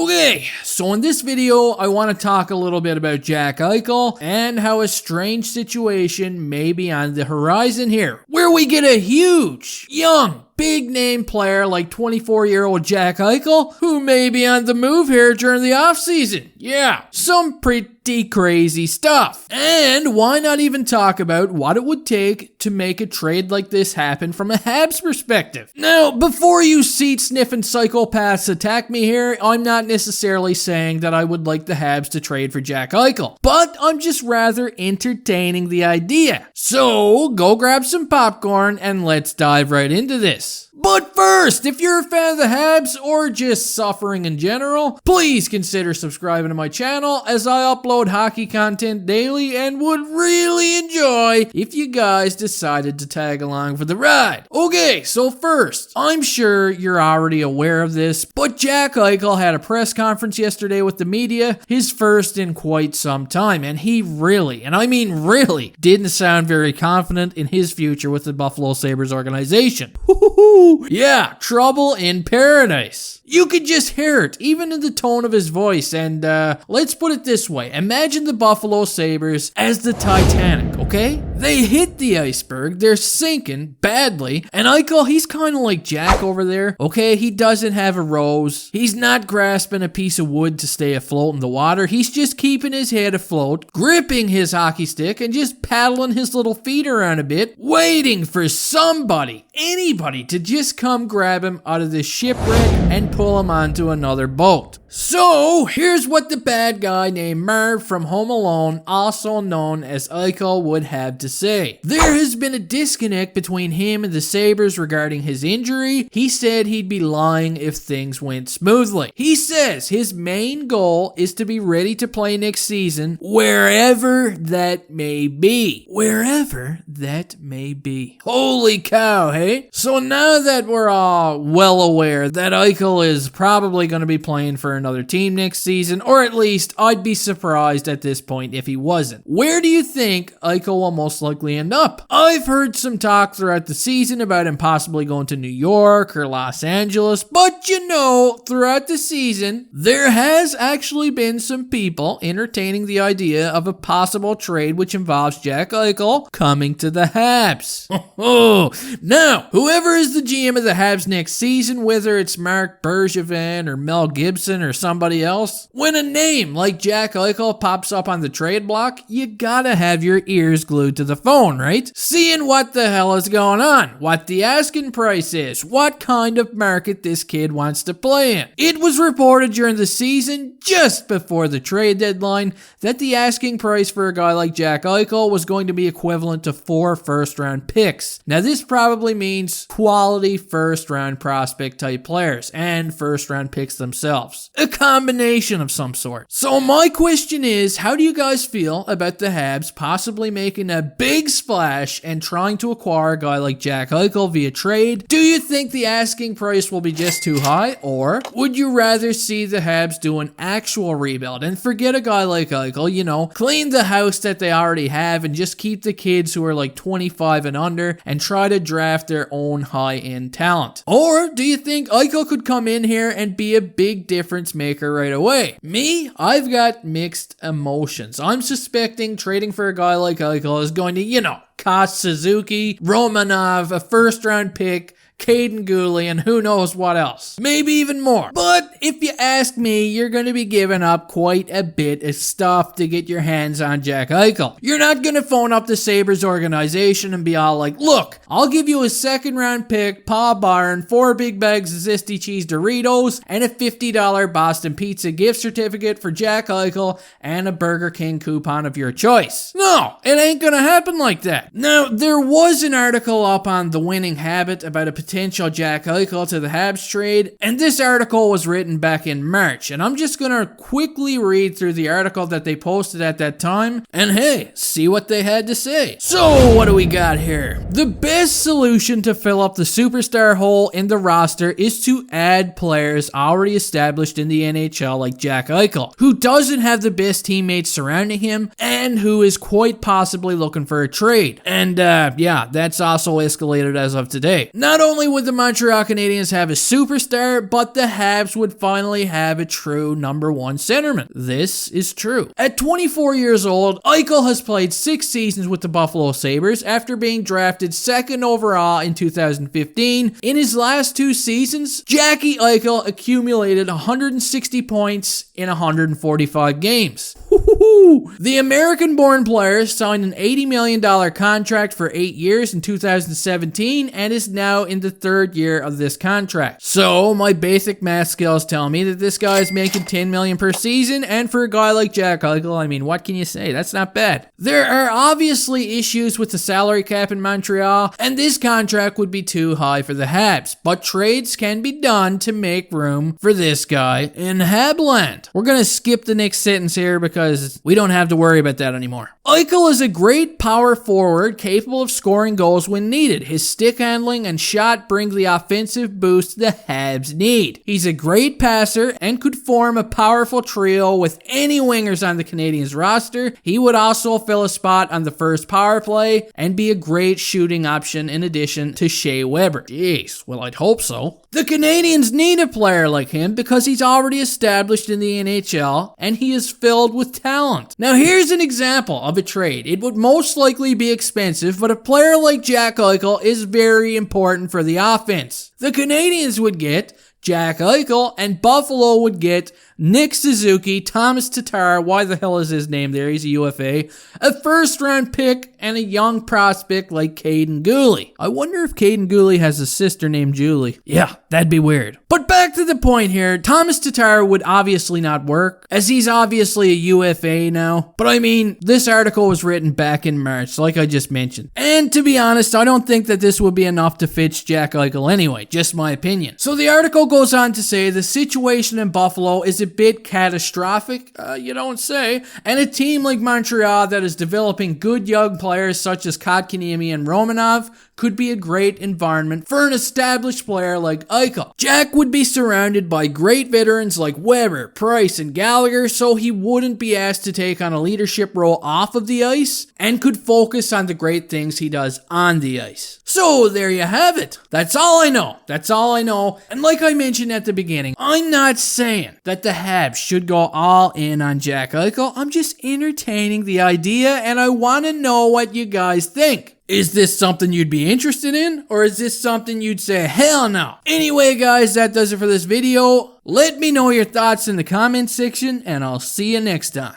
Okay, so in this video, I want to talk a little bit about Jack Eichel and how a strange situation may be on the horizon here, where we get a huge, young, big name player like 24-year-old Jack Eichel, who may be on the move here during the offseason. Yeah, some pretty crazy stuff. And why not even talk about what it would take to make a trade like this happen from a Habs perspective? Now, before you seat-sniffing psychopaths attack me here, I'm not necessarily saying that I would like the Habs to trade for Jack Eichel, but I'm just rather entertaining the idea. So, go grab some popcorn and let's dive right into this. But first, if you're a fan of the Habs or just suffering in general, please consider subscribing to my channel as I upload hockey content daily and would really enjoy if you guys decided to tag along for the ride. Okay, so first, I'm sure you're already aware of this, but Jack Eichel had a press conference yesterday with the media, his first in quite some time, and he really, and I mean really, didn't sound very confident in his future with the Buffalo Sabres organization. Yeah, trouble in paradise. You could just hear it, even in the tone of his voice, and let's put it this way. Imagine the Buffalo Sabres as the Titanic, okay? They hit the iceberg, they're sinking badly, and Eichel, he's kind of like Jack over there, okay? He doesn't have a rose, he's not grasping a piece of wood to stay afloat in the water, he's just keeping his head afloat, gripping his hockey stick, and just paddling his little feet around a bit, waiting for somebody, anybody, to just come grab him out of this shipwreck and pull him onto another boat. So, here's what the bad guy named Marv from Home Alone, also known as Eichel, would have to say. There has been a disconnect between him and the Sabres regarding his injury. He said he'd be lying if things went smoothly. He says his main goal is to be ready to play next season, wherever that may be. Wherever that may be. Holy cow, hey? So now that we're all well aware that Eichel is probably going to be playing for another team next season, or at least I'd be surprised at this point if he wasn't. Where do you think Eichel will most likely end up? I've heard some talk throughout the season about him possibly going to New York or Los Angeles, but you know, throughout the season, there has actually been some people entertaining the idea of a possible trade which involves Jack Eichel coming to the Habs. Now, whoever is the GM of the Habs next season, whether it's Marc Bergevin or Mel Gibson or somebody else, when a name like Jack Eichel pops up on the trade block, you gotta have your ears glued to the phone, right? Seeing what the hell is going on, what the asking price is, what kind of market this kid wants to play in. It was reported during the season, just before the trade deadline, that the asking price for a guy like Jack Eichel was going to be equivalent to 4 first-round picks. Now this probably means quality first-round prospect type players and first-round picks themselves. A combination of some sort. So my question is, how do you guys feel about the Habs possibly making a big splash and trying to acquire a guy like Jack Eichel via trade? Do you think the asking price will be just too high, or would you rather see the Habs do an actual rebuild and forget a guy like Eichel, you know, clean the house that they already have and just keep the kids who are like 25 and under and try to draft their own high-end talent? Or do you think Eichel could come in here and be a big difference maker right away? Me, I've got mixed emotions. I'm suspecting trading for a guy like Eichel is going to, you know, cost Suzuki, Romanov, a first-round pick, Caden Gooley, and who knows what else. Maybe even more. But if you ask me, you're going to be giving up quite a bit of stuff to get your hands on Jack Eichel. You're not going to phone up the Sabres organization and be all like, look, I'll give you a second-round pick, Paul Byron, 4 big bags of Zesty Cheese Doritos, and a $50 Boston Pizza gift certificate for Jack Eichel and a Burger King coupon of your choice. No, it ain't going to happen like that. Now, there was an article up on The Winning Habit about a potential Jack Eichel to the Habs trade, and this article was written back in March, and I'm just gonna quickly read through the article that they posted at that time, and hey, see what they had to say. So, what do we got here? The best solution to fill up the superstar hole in the roster is to add players already established in the NHL like Jack Eichel, who doesn't have the best teammates surrounding him, and who is quite possibly looking for a trade. And yeah, that's also escalated as of today. Not only only would the Montreal Canadiens have a superstar, but the Habs would finally have a true number one centerman. This is true. At 24 years old, Eichel has played 6 seasons with the Buffalo Sabres after being drafted 2nd overall in 2015. In his last 2 seasons, Jackie Eichel accumulated 160 points in 145 games. The American-born player signed an $80 million contract for 8 years in 2017 and is now in the 3rd year of this contract. So, my basic math skills tell me that this guy is making $10 million per season, and for a guy like Jack Eichel, I mean, what can you say? That's not bad. There are obviously issues with the salary cap in Montreal, and this contract would be too high for the Habs, but trades can be done to make room for this guy in Habland. We're gonna skip the next sentence here because we don't have to worry about that anymore. Eichel is a great power forward capable of scoring goals when needed. His stick handling and shot bring the offensive boost the Habs need. He's a great passer and could form a powerful trio with any wingers on the Canadiens roster. He would also fill a spot on the first power play and be a great shooting option in addition to Shea Weber. Jeez, well, I'd hope so. The Canadiens need a player like him because he's already established in the NHL and he is filled with talent. Now here's an example of a trade. It would most likely be expensive, but a player like Jack Eichel is very important for the offense. The Canadiens would get Jack Eichel and Buffalo would get Nick Suzuki, Thomas Tatar, why the hell is his name there? He's a UFA. A first-round pick and a young prospect like Caden Gooley. I wonder if Caden Gooley has a sister named Julie. Yeah, that'd be weird. But back to the point here, Thomas Tatar would obviously not work, as he's obviously a UFA now. But I mean, this article was written back in March, like I just mentioned. And to be honest, I don't think that this would be enough to fix Jack Eichel anyway, just my opinion. So the article goes on to say the situation in Buffalo is a bit catastrophic, you don't say, and a team like Montreal that is developing good young players such as Kotkaniemi and Romanov could be a great environment for an established player like Eichel. Jack would be surrounded by great veterans like Weber, Price, and Gallagher, so he wouldn't be asked to take on a leadership role off of the ice and could focus on the great things he does on the ice. So there you have it. That's all I know. That's all I know. And like I mentioned at the beginning, I'm not saying that the Habs should go all in on Jack Eichel. I'm just entertaining the idea and I want to know what you guys think. Is this something you'd be interested in? Or is this something you'd say, hell no? Anyway, guys, that does it for this video. Let me know your thoughts in the comments section, and I'll see you next time.